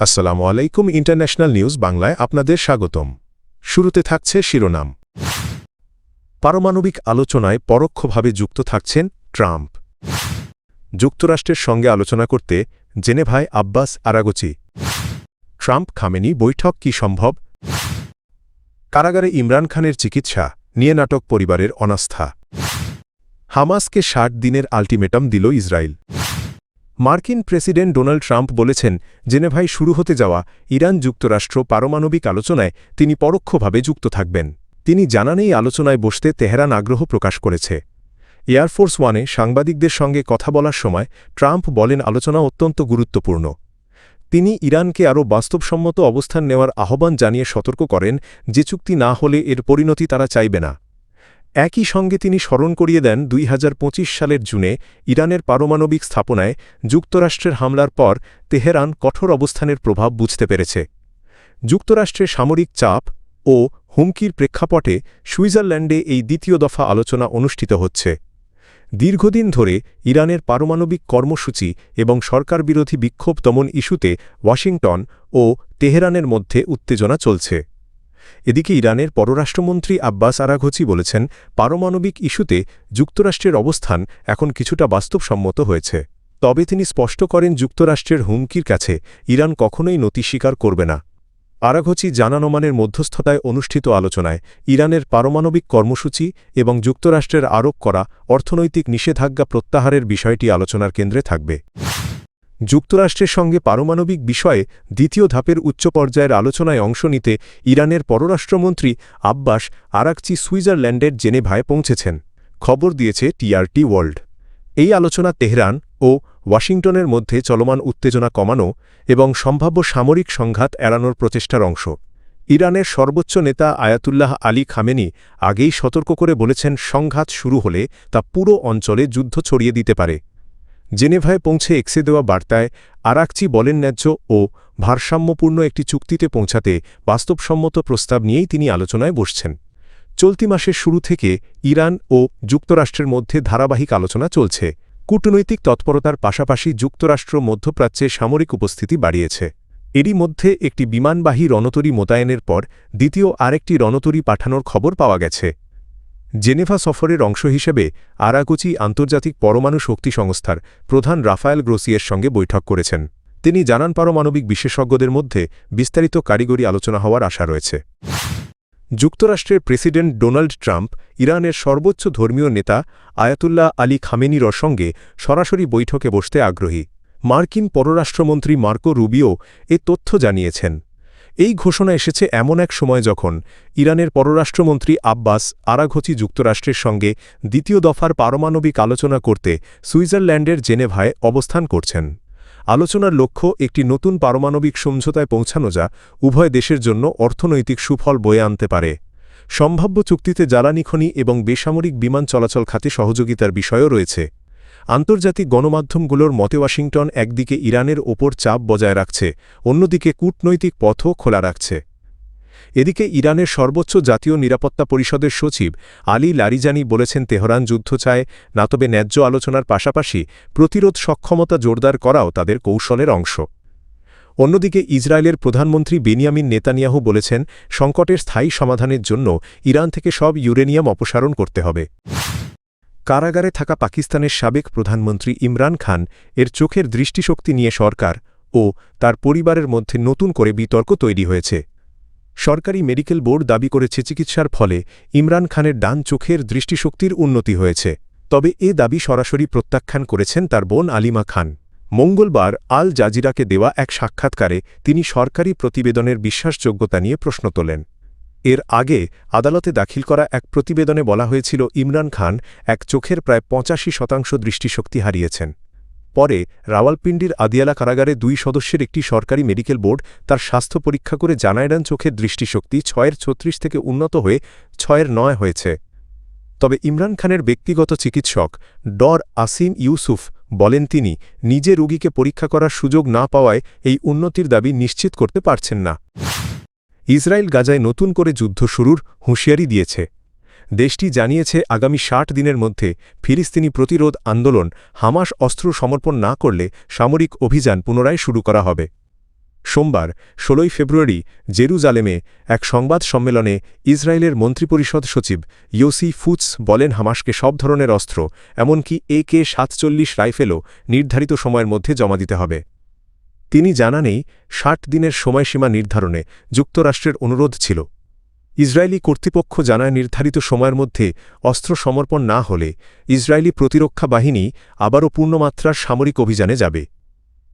আসসালামু আলাইকুম international news বাংলায় আপনাদের স্বাগতম। শুরুতে থাকছে শিরোনাম। পারমাণবিক আলোচনায় পরোক্ষভাবে যুক্ত থাকছেন ট্রাম্প। যুক্তরাষ্ট্রের সঙ্গে আলোচনা করতে জেনেভায় আব্বাস আরাগচি। ট্রাম্প খামেনি বৈঠক কি সম্ভব? কারাগারে ইমরান খানের চিকিৎসা নিয়ে নাটক পরিবারের অনাস্থা। হামাসকে ৬০ দিনের আল্টিমেটাম দিল ইসরায়েল। মার্কিন প্রেসিডেন্ট ডোনাল্ড ট্রাম্প বলেছেন, জেনেভায় শুরু হতে যাওয়া ইরান যুক্তরাষ্ট্র পারমাণবিক আলোচনায় তিনি পরোক্ষভাবে যুক্ত থাকবেন। তিনি জানান এই আলোচনায় বসতে তেহরান আগ্রহ প্রকাশ করেছে। এয়ারফোর্স ওয়ানে সাংবাদিকদের সঙ্গে কথা বলার সময় ট্রাম্প বলেন, আলোচনা অত্যন্ত গুরুত্বপূর্ণ। তিনি ইরানকে আরও বাস্তবসম্মত অবস্থান নেওয়ার আহ্বান জানিয়ে সতর্ক করেন যে চুক্তি না হলে এর পরিণতি তারা চাইবে না। একই সঙ্গে তিনি স্মরণ করিয়ে দেন ২০২৫ সালের জুনে ইরানের পারমাণবিক স্থাপনায় যুক্তরাষ্ট্রের হামলার পর তেহরান কঠোর অবস্থানের প্রভাব বুঝতে পেরেছে। যুক্তরাষ্ট্রের সামরিক চাপ ও হুমকির প্রেক্ষাপটে সুইজারল্যান্ডে এই দ্বিতীয় দফা আলোচনা অনুষ্ঠিত হচ্ছে। দীর্ঘদিন ধরে ইরানের পারমাণবিক কর্মসূচি এবং সরকারবিরোধী বিক্ষোভ দমন ইস্যুতে ওয়াশিংটন ও তেহরানের মধ্যে উত্তেজনা চলছে। এদিকে ইরানের পররাষ্ট্রমন্ত্রী আব্বাস আরাঘচি বলেছেন, পারমাণবিক ইস্যুতে যুক্তরাষ্ট্রের অবস্থান এখন কিছুটা বাস্তবসম্মত হয়েছে। তবে তিনি স্পষ্ট করেন, যুক্তরাষ্ট্রের হুমকির কাছে ইরান কখনোই নতি স্বীকার করবে না। আরাঘচি জানান, ওমানের মধ্যস্থতায় অনুষ্ঠিত আলোচনায় ইরানের পারমাণবিক কর্মসূচি এবং যুক্তরাষ্ট্রের আরোপ করা অর্থনৈতিক নিষেধাজ্ঞা প্রত্যাহারের বিষয়টি আলোচনার কেন্দ্রে থাকবে। যুক্তরাষ্ট্রের সঙ্গে পারমাণবিক বিষয়ে দ্বিতীয় ধাপের উচ্চ পর্যায়ের আলোচনায় অংশ নিতে ইরানের পররাষ্ট্রমন্ত্রী আব্বাস আরাগচি সুইজারল্যান্ডের জেনেভায় পৌঁছেছেন, খবর দিয়েছে টিআরটি ওয়ার্ল্ড। এই আলোচনা তেহরান ও ওয়াশিংটনের মধ্যে চলমান উত্তেজনা কমানো এবং সম্ভাব্য সামরিক সংঘাত এড়ানোর প্রচেষ্টার অংশ। ইরানের সর্বোচ্চ নেতা আয়াতুল্লাহ আলী খামেনি আগেই সতর্ক করে বলেছেন, সংঘাত শুরু হলে তা পুরো অঞ্চলে যুদ্ধ ছড়িয়ে দিতে পারে। জেনেভায় পৌঁছে এক্সে দেওয়া বার্তায় আরাগচি বলেন, ন্যায্য ও ভারসাম্যপূর্ণ একটি চুক্তিতে পৌঁছাতে বাস্তবসম্মত প্রস্তাব নিয়েই তিনি আলোচনায় বসছেন। চলতি মাসের শুরু থেকে ইরান ও যুক্তরাষ্ট্রের মধ্যে ধারাবাহিক আলোচনা চলছে। কূটনৈতিক তৎপরতার পাশাপাশি যুক্তরাষ্ট্র মধ্যপ্রাচ্যে সামরিক উপস্থিতি বাড়িয়েছে। এরই মধ্যে একটি বিমানবাহী রণতরী মোতায়েনের পর দ্বিতীয় আরেকটি রণতরী পাঠানোর খবর পাওয়া গেছে। জেনেভা সফরের অংশ হিসেবে আরাগচি আন্তর্জাতিক পরমাণু শক্তি সংস্থার প্রধান রাফায়েল গ্রোসিয়ের সঙ্গে বৈঠক করেছেন। তিনি জানান, পারমাণবিক বিশেষজ্ঞদের মধ্যে বিস্তারিত কারিগরি আলোচনা হওয়ার আশা রয়েছে। যুক্তরাষ্ট্রের প্রেসিডেন্ট ডোনাল্ড ট্রাম্প ইরানের সর্বোচ্চ ধর্মীয় নেতা আয়াতুল্লাহ আলী খামেনির সঙ্গে সরাসরি বৈঠকে বসতে আগ্রহী। মার্কিন পররাষ্ট্রমন্ত্রী মার্কো রুবিও এ তথ্য জানিয়েছেন। এই ঘোষণা এসেছে এমন এক সময় যখন ইরানের পররাষ্ট্রমন্ত্রী আব্বাস আরাঘচি যুক্তরাষ্ট্রের সঙ্গে দ্বিতীয় দফার পারমাণবিক আলোচনা করতে সুইজারল্যান্ডের জেনেভায় অবস্থান করছেন। আলোচনার লক্ষ্য একটি নতুন পারমাণবিক সমঝোতায় পৌঁছানো, যা উভয় দেশের জন্য অর্থনৈতিক সুফল বয়ে আনতে পারে। সম্ভাব্য চুক্তিতে জ্বালানি খনি এবং বেসামরিক বিমান চলাচল খাতে সহযোগিতার বিষয়ও রয়েছে। আন্তর্জাতিক গণমাধ্যমগুলোর মতে ওয়াশিংটন একদিকে ইরানের ওপর চাপ বজায় রাখছে, অন্যদিকে কূটনৈতিক পথও খোলা রাখছে। এদিকে ইরানের সর্বোচ্চ জাতীয় নিরাপত্তা পরিষদের সচিব আলী লারিজানি বলেছেন, তেহরান যুদ্ধ চায় না, তবে ন্যায্য আলোচনার পাশাপাশি প্রতিরোধ সক্ষমতা জোরদার করাও তাদের কৌশলের অংশ। অন্যদিকে ইসরায়েলের প্রধানমন্ত্রী বেনিয়ামিন নেতানিয়াহু বলেছেন, সংকটের স্থায়ী সমাধানের জন্য ইরান থেকে সব ইউরেনিয়াম অপসারণ করতে হবে। কারাগারে থাকা পাকিস্তানের সাবেক প্রধানমন্ত্রী ইমরান খান এর চোখের দৃষ্টিশক্তি নিয়ে সরকার ও তার পরিবারের মধ্যে নতুন করে বিতর্ক তৈরি হয়েছে। সরকারি মেডিকেল বোর্ড দাবি করেছে, চিকিৎসার ফলে ইমরান খানের ডান চোখের দৃষ্টিশক্তির উন্নতি হয়েছে। তবে এ দাবি সরাসরি প্রত্যাখ্যান করেছেন তার বোন আলিমা খান। মঙ্গলবার আল জাজিরাকে দেওয়া এক সাক্ষাৎকারে তিনি সরকারি প্রতিবেদনের বিশ্বাসযোগ্যতা নিয়ে প্রশ্ন তোলেন। এর আগে আদালতে দাখিল করা এক প্রতিবেদনে বলা হয়েছিল, ইমরান খান এক চোখের প্রায় ৮৫% দৃষ্টিশক্তি হারিয়েছেন। পরে রাওয়ালপিন্ডির আদিয়ালা কারাগারে ২ সদস্যের একটি সরকারি মেডিকেল বোর্ড তার স্বাস্থ্য পরীক্ষা করে জানায়, চোখের দৃষ্টিশক্তি ৬/৩৬ থেকে উন্নত হয়ে ৬/৯ হয়েছে। তবে ইমরান খানের ব্যক্তিগত চিকিৎসক ডর আসিম ইউসুফ বলেন, তিনি নিজে রোগীকে পরীক্ষা করার সুযোগ না পাওয়ায় এই উন্নতির দাবি নিশ্চিত করতে পারছেন না। ইসরায়েল গাজায় নতুন করে যুদ্ধ শুরুর হুঁশিয়ারি দিয়েছে। দেশটি জানিয়েছে, আগামী ৬০ দিনের মধ্যে ফিলিস্তিনি প্রতিরোধ আন্দোলন হামাস অস্ত্র সমর্পণ না করলে সামরিক অভিযান পুনরায় শুরু করা হবে। সোমবার ১৬ ফেব্রুয়ারি জেরুজালেমে এক সংবাদ সম্মেলনে ইসরায়েলের মন্ত্রিপরিষদ সচিব ইয়োসি ফুটস বলেন হামাসকে সব ধরনের অস্ত্র এমনকি AK-47 রাইফেলও নির্ধারিত সময়ের মধ্যে জমা দিতে হবে। তিনি জানানেই ৬০ দিনের সময়সীমা নির্ধারণে যুক্তরাষ্ট্রের অনুরোধ ছিল। ইসরায়েলি কর্তৃপক্ষ জানায় নির্ধারিত সময়ের মধ্যে অস্ত্র সমর্পণ না হলে ইসরায়েলি প্রতিরক্ষা বাহিনী আবারও পূর্ণমাত্রার সামরিক অভিযানে যাবে।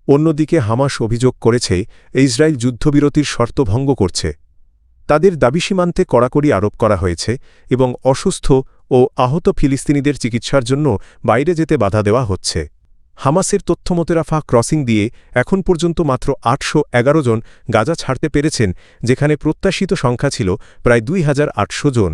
অন্যদিকে হামাস অভিযোগ করেছে ইসরায়েল যুদ্ধবিরতির শর্ত ভঙ্গ করছে। তাদের দাবি সীমান্তে কড়াকড়ি আরোপ করা হয়েছে এবং অসুস্থ ও আহত ফিলিস্তিনিদের চিকিৎসার জন্য বাইরে যেতে বাধা দেওয়া হচ্ছে। হামাসের তথ্যমতে রাফা ক্রসিং দিয়ে এখন পর্যন্ত মাত্র ৮১১ জন গাজা ছাড়তে পেরেছেন, যেখানে প্রত্যাশিত সংখ্যা ছিল প্রায় ২৮০০ জন।